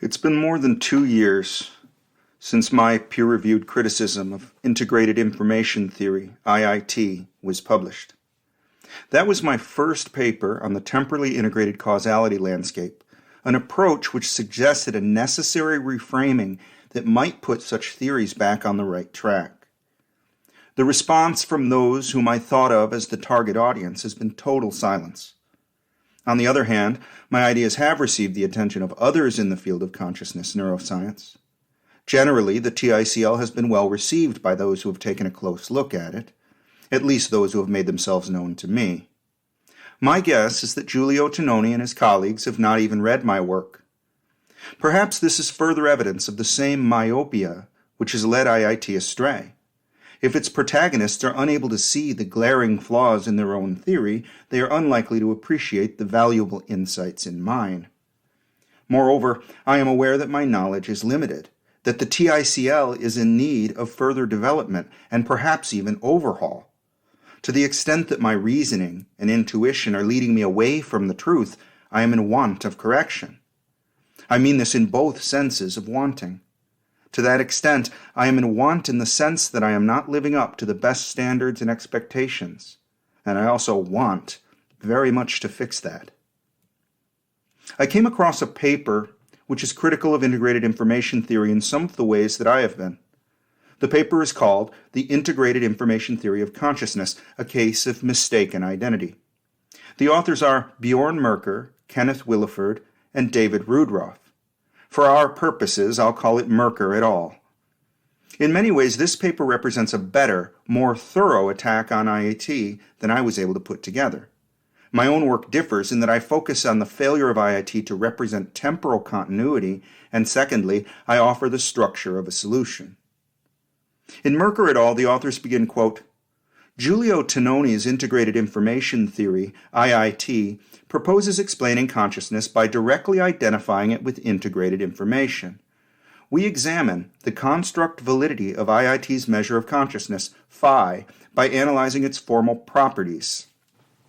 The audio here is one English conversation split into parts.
It's been more than 2 years since my peer-reviewed criticism of Integrated Information Theory, IIT, was published. That was my first paper on the temporally integrated causality landscape, an approach which suggested a necessary reframing that might put such theories back on the right track. The response from those whom I thought of as the target audience has been total silence. On the other hand, my ideas have received the attention of others in the field of consciousness neuroscience. Generally, the TICL has been well received by those who have taken a close look at it, at least those who have made themselves known to me. My guess is that Giulio Tononi and his colleagues have not even read my work. Perhaps this is further evidence of the same myopia which has led IIT astray. If its protagonists are unable to see the glaring flaws in their own theory, they are unlikely to appreciate the valuable insights in mine. Moreover, I am aware that my knowledge is limited, that the TICL is in need of further development and perhaps even overhaul. To the extent that my reasoning and intuition are leading me away from the truth, I am in want of correction. I mean this in both senses of wanting. To that extent, I am in want in the sense that I am not living up to the best standards and expectations, and I also want very much to fix that. I came across a paper which is critical of integrated information theory in some of the ways that I have been. The paper is called The Integrated Information Theory of Consciousness, a Case of Mistaken Identity. The authors are Bjorn Merker, Kenneth Williford, and David Rudrauf. For our purposes, I'll call it Merker et al. In many ways, this paper represents a better, more thorough attack on IIT than I was able to put together. My own work differs in that I focus on the failure of IIT to represent temporal continuity, and secondly, I offer the structure of a solution. In Merker et al., the authors begin, quote, Giulio Tononi's Integrated Information Theory, IIT, proposes explaining consciousness by directly identifying it with integrated information. We examine the construct validity of IIT's measure of consciousness, phi, by analyzing its formal properties,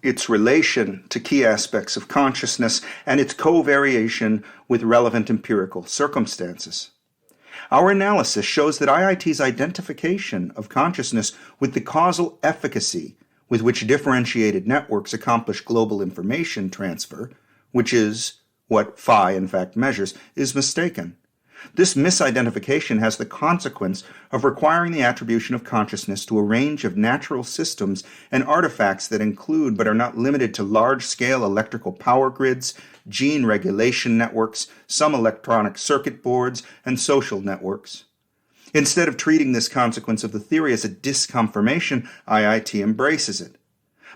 its relation to key aspects of consciousness, and its covariation with relevant empirical circumstances. Our analysis shows that IIT's identification of consciousness with the causal efficacy with which differentiated networks accomplish global information transfer, which is what phi in fact measures, is mistaken. This misidentification has the consequence of requiring the attribution of consciousness to a range of natural systems and artifacts that include but are not limited to large-scale electrical power grids, gene regulation networks, some electronic circuit boards, and social networks. Instead of treating this consequence of the theory as a disconfirmation, IIT embraces it.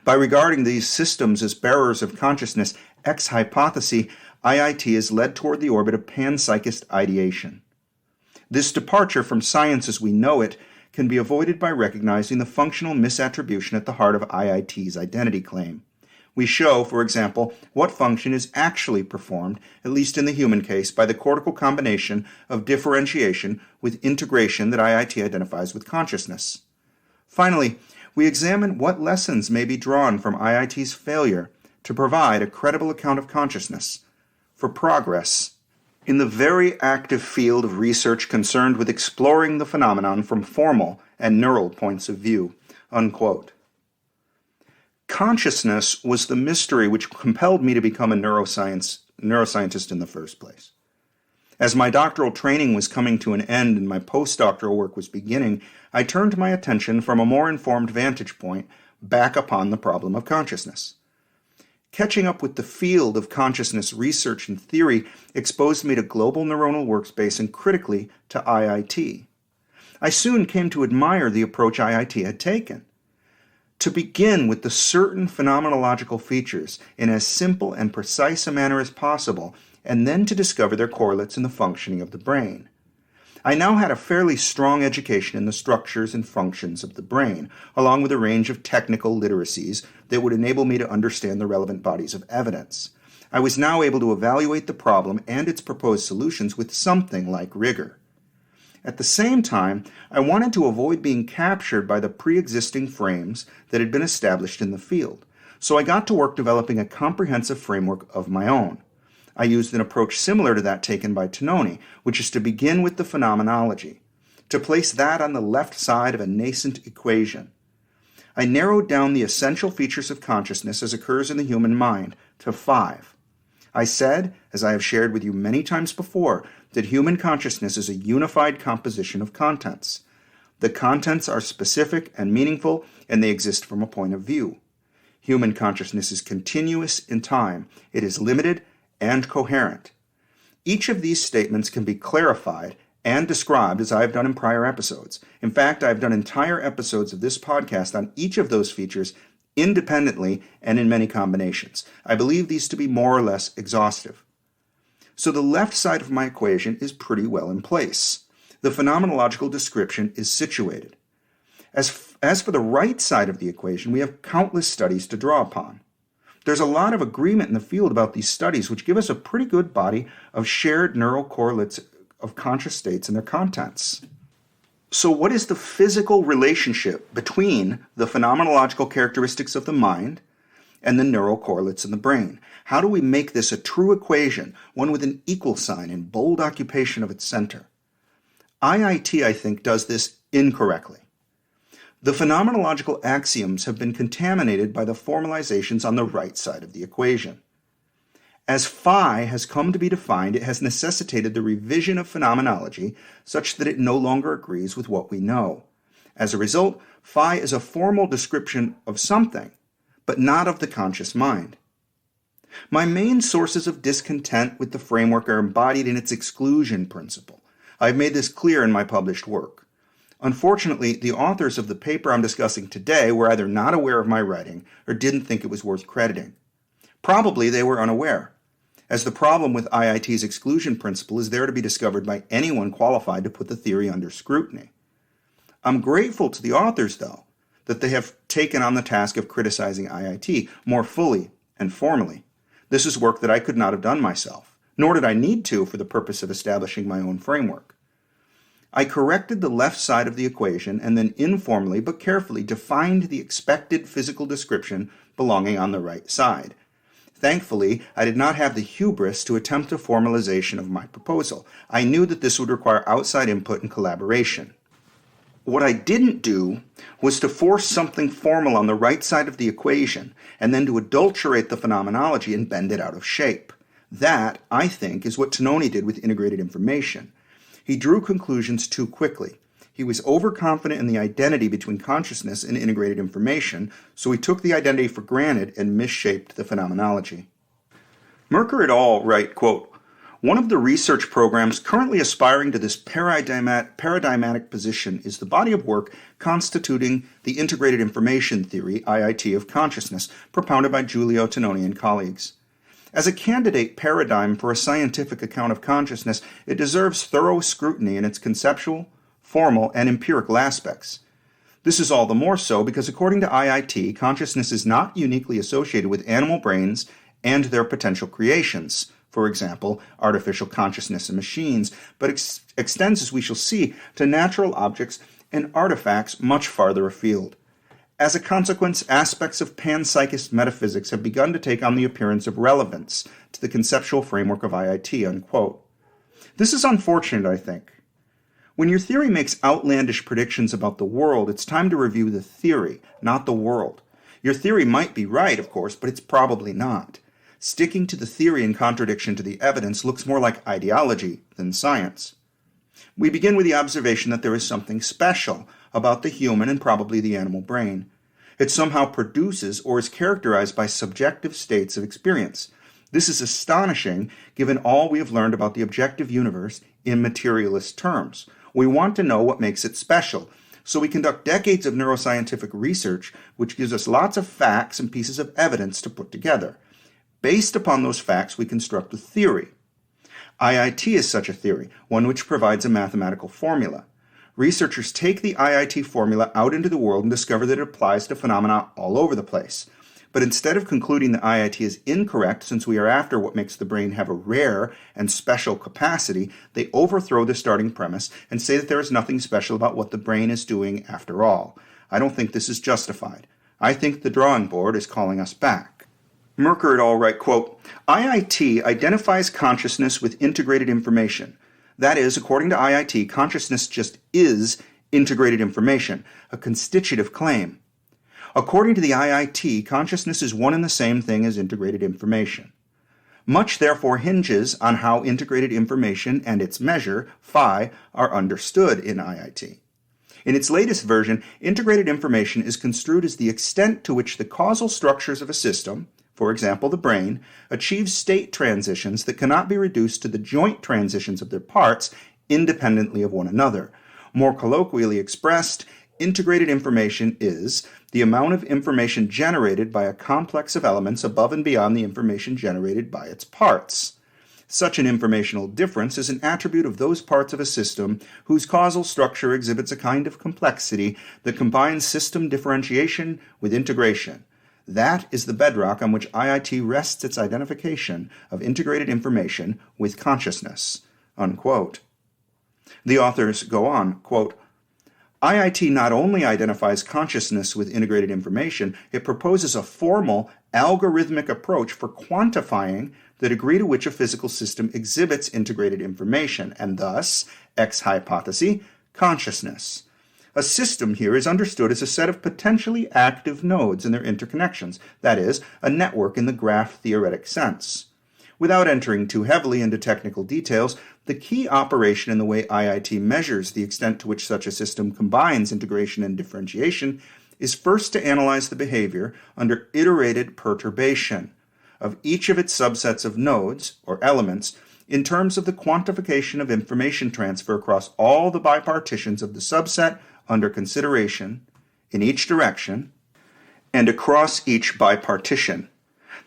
By regarding these systems as bearers of consciousness ex hypothesi, IIT is led toward the orbit of panpsychist ideation. This departure from science as we know it can be avoided by recognizing the functional misattribution at the heart of IIT's identity claim. We show, for example, what function is actually performed, at least in the human case, by the cortical combination of differentiation with integration that IIT identifies with consciousness. Finally, we examine what lessons may be drawn from IIT's failure to provide a credible account of consciousness for progress in the very active field of research concerned with exploring the phenomenon from formal and neural points of view." Unquote. Consciousness was the mystery which compelled me to become a neuroscientist in the first place. As my doctoral training was coming to an end and my postdoctoral work was beginning, I turned my attention from a more informed vantage point back upon the problem of consciousness. Catching up with the field of consciousness research and theory exposed me to global neuronal workspace and critically to IIT. I soon came to admire the approach IIT had taken. To begin with the certain phenomenological features in as simple and precise a manner as possible, and then to discover their correlates in the functioning of the brain. I now had a fairly strong education in the structures and functions of the brain, along with a range of technical literacies that would enable me to understand the relevant bodies of evidence. I was now able to evaluate the problem and its proposed solutions with something like rigor. At the same time, I wanted to avoid being captured by the pre-existing frames that had been established in the field, so I got to work developing a comprehensive framework of my own. I used an approach similar to that taken by Tononi, which is to begin with the phenomenology, to place that on the left side of a nascent equation. I narrowed down the essential features of consciousness as occurs in the human mind to 5. I said, as I have shared with you many times before, that human consciousness is a unified composition of contents. The contents are specific and meaningful, and they exist from a point of view. Human consciousness is continuous in time. It is limited and coherent. Each of these statements can be clarified and described as I have done in prior episodes. In fact, I have done entire episodes of this podcast on each of those features independently and in many combinations. I believe these to be more or less exhaustive. So the left side of my equation is pretty well in place. The phenomenological description is situated. As for the right side of the equation, we have countless studies to draw upon. There's a lot of agreement in the field about these studies, which give us a pretty good body of shared neural correlates of conscious states and their contents. So what is the physical relationship between the phenomenological characteristics of the mind and the neural correlates in the brain? How do we make this a true equation, one with an equal sign in bold occupation of its center? IIT, I think, does this incorrectly. The phenomenological axioms have been contaminated by the formalizations on the right side of the equation. As phi has come to be defined, it has necessitated the revision of phenomenology such that it no longer agrees with what we know. As a result, phi is a formal description of something, but not of the conscious mind. My main sources of discontent with the framework are embodied in its exclusion principle. I have made this clear in my published work. Unfortunately, the authors of the paper I'm discussing today were either not aware of my writing or didn't think it was worth crediting. Probably they were unaware, as the problem with IIT's exclusion principle is there to be discovered by anyone qualified to put the theory under scrutiny. I'm grateful to the authors, though, that they have taken on the task of criticizing IIT more fully and formally. This is work that I could not have done myself, nor did I need to for the purpose of establishing my own framework. I corrected the left side of the equation and then informally but carefully defined the expected physical description belonging on the right side. Thankfully, I did not have the hubris to attempt a formalization of my proposal. I knew that this would require outside input and collaboration. What I didn't do was to force something formal on the right side of the equation and then to adulterate the phenomenology and bend it out of shape. That, I think, is what Tononi did with integrated information. He drew conclusions too quickly. He was overconfident in the identity between consciousness and integrated information, so he took the identity for granted and misshaped the phenomenology. Merker et al. Write, quote, "One of the research programs currently aspiring to this paradigmatic position is the body of work constituting the integrated information theory, IIT, of consciousness, propounded by Giulio Tononi and colleagues. As a candidate paradigm for a scientific account of consciousness, it deserves thorough scrutiny in its conceptual, formal, and empirical aspects. This is all the more so because according to IIT, consciousness is not uniquely associated with animal brains and their potential creations, for example, artificial consciousness in machines, but extends, as we shall see, to natural objects and artifacts much farther afield. As a consequence, aspects of panpsychist metaphysics have begun to take on the appearance of relevance to the conceptual framework of IIT," unquote. This is unfortunate, I think. When your theory makes outlandish predictions about the world, it's time to review the theory, not the world. Your theory might be right, of course, but it's probably not. Sticking to the theory in contradiction to the evidence looks more like ideology than science. We begin with the observation that there is something special about the human and probably the animal brain. It somehow produces or is characterized by subjective states of experience. This is astonishing given all we have learned about the objective universe in materialist terms. We want to know what makes it special, so we conduct decades of neuroscientific research, which gives us lots of facts and pieces of evidence to put together. Based upon those facts, we construct a theory. IIT is such a theory, one which provides a mathematical formula. Researchers take the IIT formula out into the world and discover that it applies to phenomena all over the place. But instead of concluding that IIT is incorrect, since we are after what makes the brain have a rare and special capacity, they overthrow the starting premise and say that there is nothing special about what the brain is doing after all. I don't think this is justified. I think the drawing board is calling us back. Merker et al. Write, quote, IIT identifies consciousness with integrated information. That is, according to IIT, consciousness just is integrated information, a constitutive claim. According to the IIT, consciousness is one and the same thing as integrated information. Much therefore hinges on how integrated information and its measure, phi, are understood in IIT. In its latest version, integrated information is construed as the extent to which the causal structures of a system, for example the brain, achieve state transitions that cannot be reduced to the joint transitions of their parts independently of one another. More colloquially expressed, integrated information is the amount of information generated by a complex of elements above and beyond the information generated by its parts. Such an informational difference is an attribute of those parts of a system whose causal structure exhibits a kind of complexity that combines system differentiation with integration. That is the bedrock on which IIT rests its identification of integrated information with consciousness." Unquote. The authors go on, quote, IIT not only identifies consciousness with integrated information, it proposes a formal, algorithmic approach for quantifying the degree to which a physical system exhibits integrated information, and thus, ex hypothesi, consciousness. A system here is understood as a set of potentially active nodes and their interconnections, that is, a network in the graph-theoretic sense. Without entering too heavily into technical details, the key operation in the way IIT measures the extent to which such a system combines integration and differentiation is first to analyze the behavior under iterated perturbation of each of its subsets of nodes, or elements, in terms of the quantification of information transfer across all the bipartitions of the subset under consideration, in each direction, and across each bipartition.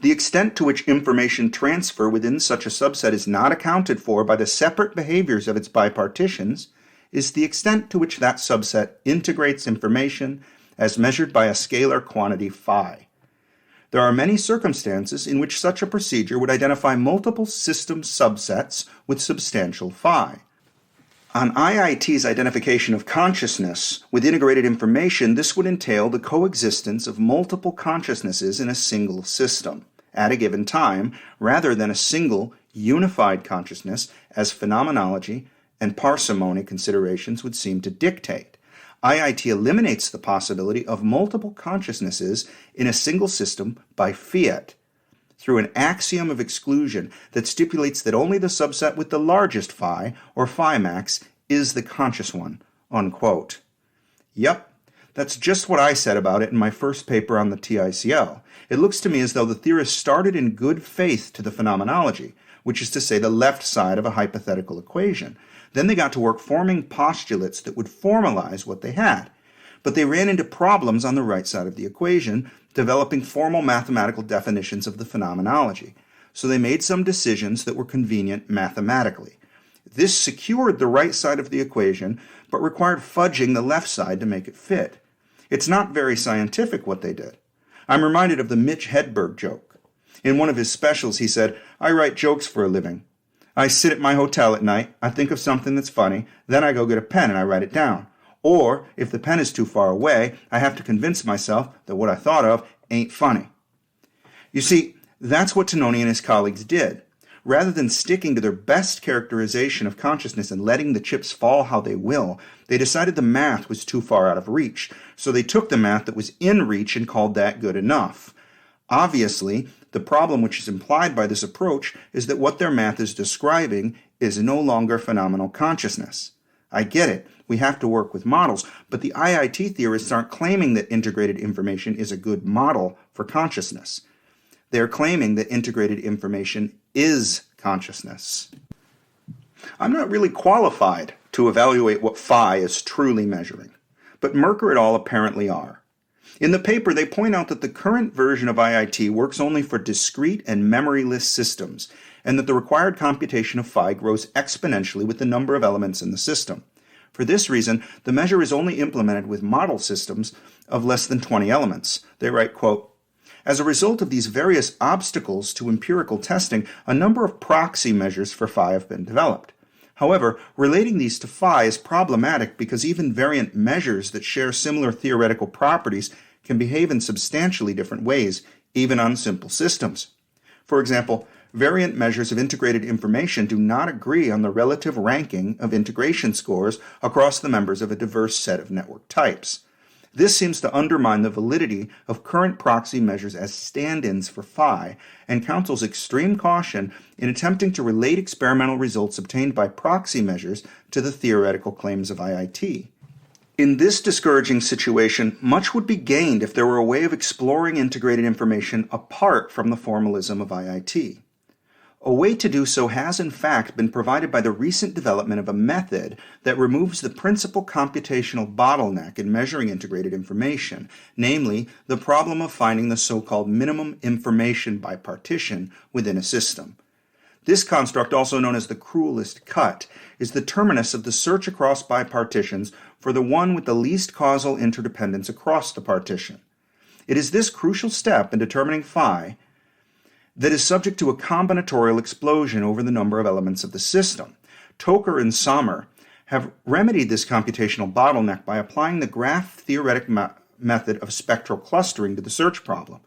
The extent to which information transfer within such a subset is not accounted for by the separate behaviors of its bipartitions is the extent to which that subset integrates information as measured by a scalar quantity phi. There are many circumstances in which such a procedure would identify multiple system subsets with substantial phi. On IIT's identification of consciousness with integrated information, this would entail the coexistence of multiple consciousnesses in a single system at a given time, rather than a single, unified consciousness as phenomenology and parsimony considerations would seem to dictate. IIT eliminates the possibility of multiple consciousnesses in a single system by fiat, through an axiom of exclusion that stipulates that only the subset with the largest phi, or phi max, is the conscious one. Unquote. Yep, that's just what I said about it in my first paper on the TICL. It looks to me as though the theorists started in good faith to the phenomenology, which is to say the left side of a hypothetical equation. Then they got to work forming postulates that would formalize what they had. But they ran into problems on the right side of the equation, developing formal mathematical definitions of the phenomenology. So they made some decisions that were convenient mathematically. This secured the right side of the equation, but required fudging the left side to make it fit. It's not very scientific what they did. I'm reminded of the Mitch Hedberg joke. In one of his specials, he said, "I write jokes for a living. I sit at my hotel at night, I think of something that's funny, then I go get a pen and I write it down. Or, if the pen is too far away, I have to convince myself that what I thought of ain't funny." You see, that's what Tononi and his colleagues did. Rather than sticking to their best characterization of consciousness and letting the chips fall how they will, they decided the math was too far out of reach, so they took the math that was in reach and called that good enough. Obviously, the problem which is implied by this approach is that what their math is describing is no longer phenomenal consciousness. I get it, we have to work with models, but the IIT theorists aren't claiming that integrated information is a good model for consciousness. They're claiming that integrated information is consciousness. I'm not really qualified to evaluate what phi is truly measuring, but Merker et al. Apparently are. In the paper, they point out that the current version of IIT works only for discrete and memoryless systems, and that the required computation of phi grows exponentially with the number of elements in the system. For this reason, the measure is only implemented with model systems of less than 20 elements. They write, quote, "As a result of these various obstacles to empirical testing, a number of proxy measures for phi have been developed. However, relating these to phi is problematic because even variant measures that share similar theoretical properties can behave in substantially different ways even on simple systems. For example, variant measures of integrated information do not agree on the relative ranking of integration scores across the members of a diverse set of network types. This seems to undermine the validity of current proxy measures as stand-ins for phi, and counsels extreme caution in attempting to relate experimental results obtained by proxy measures to the theoretical claims of IIT. In this discouraging situation, much would be gained if there were a way of exploring integrated information apart from the formalism of IIT. A way to do so has in fact been provided by the recent development of a method that removes the principal computational bottleneck in measuring integrated information, namely the problem of finding the so-called minimum information by partition within a system. This construct, also known as the cruelest cut, is the terminus of the search across bipartitions for the one with the least causal interdependence across the partition. It is this crucial step in determining phi that is subject to a combinatorial explosion over the number of elements of the system. Toker and Sommer have remedied this computational bottleneck by applying the graph-theoretic method of spectral clustering to the search problem.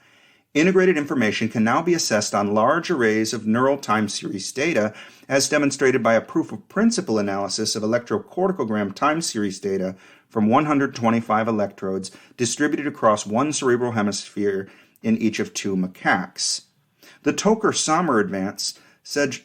Integrated information can now be assessed on large arrays of neural time series data, as demonstrated by a proof-of-principle analysis of electrocorticogram time series data from 125 electrodes distributed across one cerebral hemisphere in each of two macaques. The Toker-Sommer advance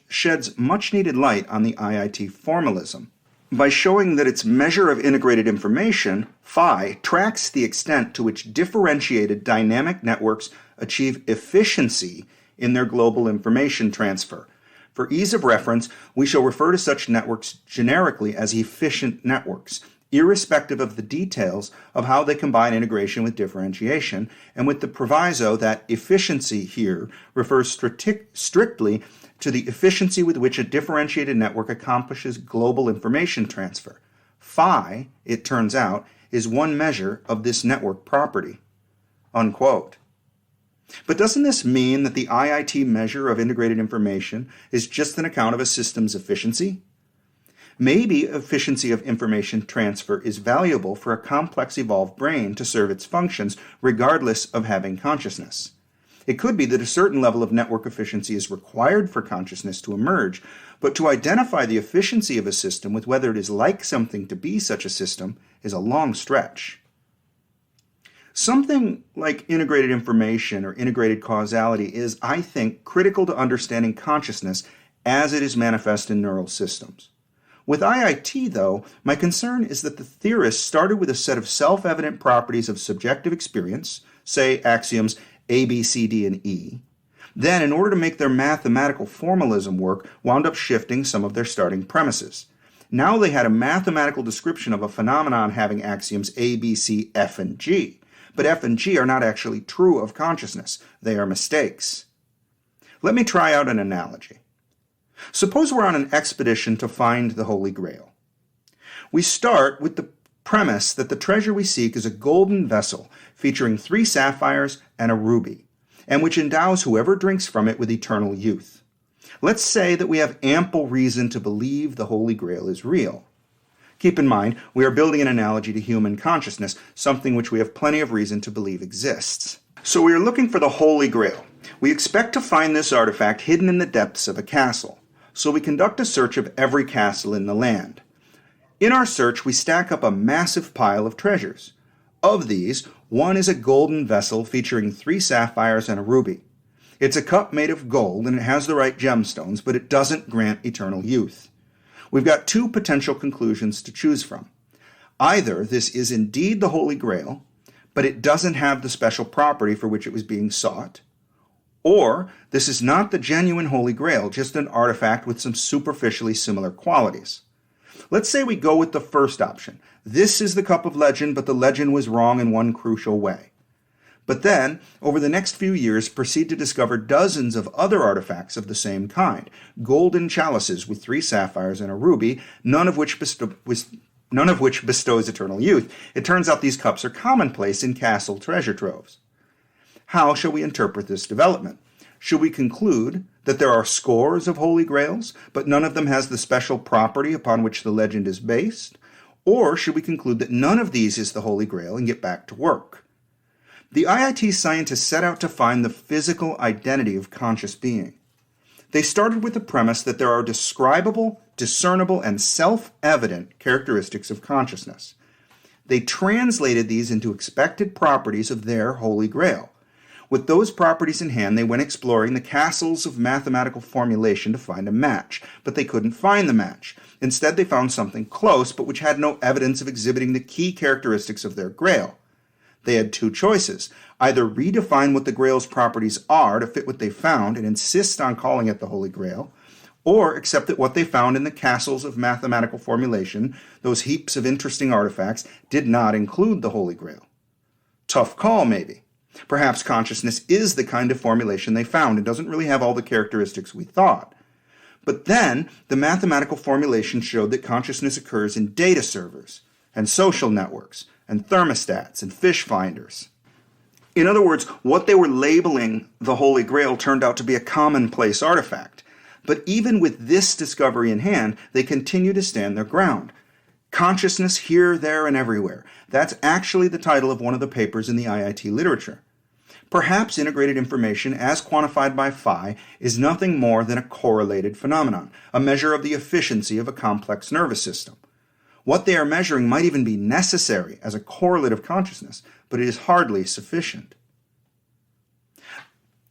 sheds much-needed light on the IIT formalism. By showing that its measure of integrated information, phi, tracks the extent to which differentiated dynamic networks achieve efficiency in their global information transfer. For ease of reference, we shall refer to such networks generically as efficient networks, irrespective of the details of how they combine integration with differentiation, and with the proviso that efficiency here refers strictly to the efficiency with which a differentiated network accomplishes global information transfer. Phi, it turns out, is one measure of this network property." Unquote. But doesn't this mean that the IIT measure of integrated information is just an account of a system's efficiency? Maybe efficiency of information transfer is valuable for a complex evolved brain to serve its functions regardless of having consciousness. It could be that a certain level of network efficiency is required for consciousness to emerge, but to identify the efficiency of a system with whether it is like something to be such a system is a long stretch. Something like integrated information or integrated causality is, I think, critical to understanding consciousness as it is manifest in neural systems. With IIT, though, my concern is that the theorists started with a set of self-evident properties of subjective experience, say axioms A, B, C, D, and E. Then, in order to make their mathematical formalism work, wound up shifting some of their starting premises. Now they had a mathematical description of a phenomenon having axioms A, B, C, F, and G. But F and G are not actually true of consciousness. They are mistakes. Let me try out an analogy. Suppose we're on an expedition to find the Holy Grail. We start with the premise that the treasure we seek is a golden vessel featuring 3 sapphires and a ruby, and which endows whoever drinks from it with eternal youth. Let's say that we have ample reason to believe the Holy Grail is real. Keep in mind, we are building an analogy to human consciousness, something which we have plenty of reason to believe exists. So we are looking for the Holy Grail. We expect to find this artifact hidden in the depths of a castle. So we conduct a search of every castle in the land. In our search, we stack up a massive pile of treasures. Of these, one is a golden vessel featuring 3 sapphires and a ruby. It's a cup made of gold and it has the right gemstones, but it doesn't grant eternal youth. We've got 2 potential conclusions to choose from. Either this is indeed the Holy Grail, but it doesn't have the special property for which it was being sought, or this is not the genuine Holy Grail, just an artifact with some superficially similar qualities. Let's say we go with the first option. This is the cup of legend, but the legend was wrong in one crucial way. But then, over the next few years, proceed to discover dozens of other artifacts of the same kind. Golden chalices with 3 sapphires and a ruby, none of which bestows eternal youth. It turns out these cups are commonplace in castle treasure troves. How shall we interpret this development? Should we conclude that there are scores of Holy Grails, but none of them has the special property upon which the legend is based? Or should we conclude that none of these is the Holy Grail and get back to work? The IIT scientists set out to find the physical identity of conscious being. They started with the premise that there are describable, discernible, and self-evident characteristics of consciousness. They translated these into expected properties of their Holy Grail. With those properties in hand, they went exploring the castles of mathematical formulation to find a match, but they couldn't find the match. Instead, they found something close, but which had no evidence of exhibiting the key characteristics of their Grail. They had two choices: either redefine what the Grail's properties are to fit what they found and insist on calling it the Holy Grail, or accept that what they found in the castles of mathematical formulation, those heaps of interesting artifacts, did not include the Holy Grail. Tough call, maybe. Perhaps consciousness is the kind of formulation they found and doesn't really have all the characteristics we thought. But then, the mathematical formulation showed that consciousness occurs in data servers, and social networks, and thermostats, and fish finders. In other words, what they were labeling the Holy Grail turned out to be a commonplace artifact. But even with this discovery in hand, they continue to stand their ground. Consciousness here, there, and everywhere. That's actually the title of one of the papers in the IIT literature. Perhaps integrated information, as quantified by phi, is nothing more than a correlated phenomenon, a measure of the efficiency of a complex nervous system. What they are measuring might even be necessary as a correlate of consciousness, but it is hardly sufficient.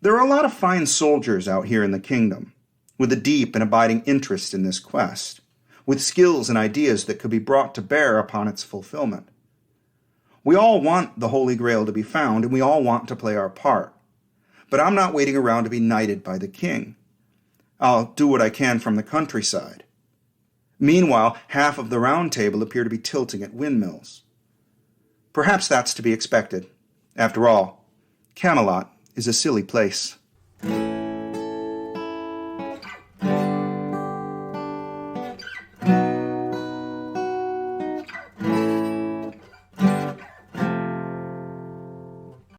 There are a lot of fine soldiers out here in the kingdom, with a deep and abiding interest in this quest, with skills and ideas that could be brought to bear upon its fulfillment. We all want the Holy Grail to be found, and we all want to play our part. But I'm not waiting around to be knighted by the king. I'll do what I can from the countryside. Meanwhile, half of the round table appear to be tilting at windmills. Perhaps that's to be expected. After all, Camelot is a silly place.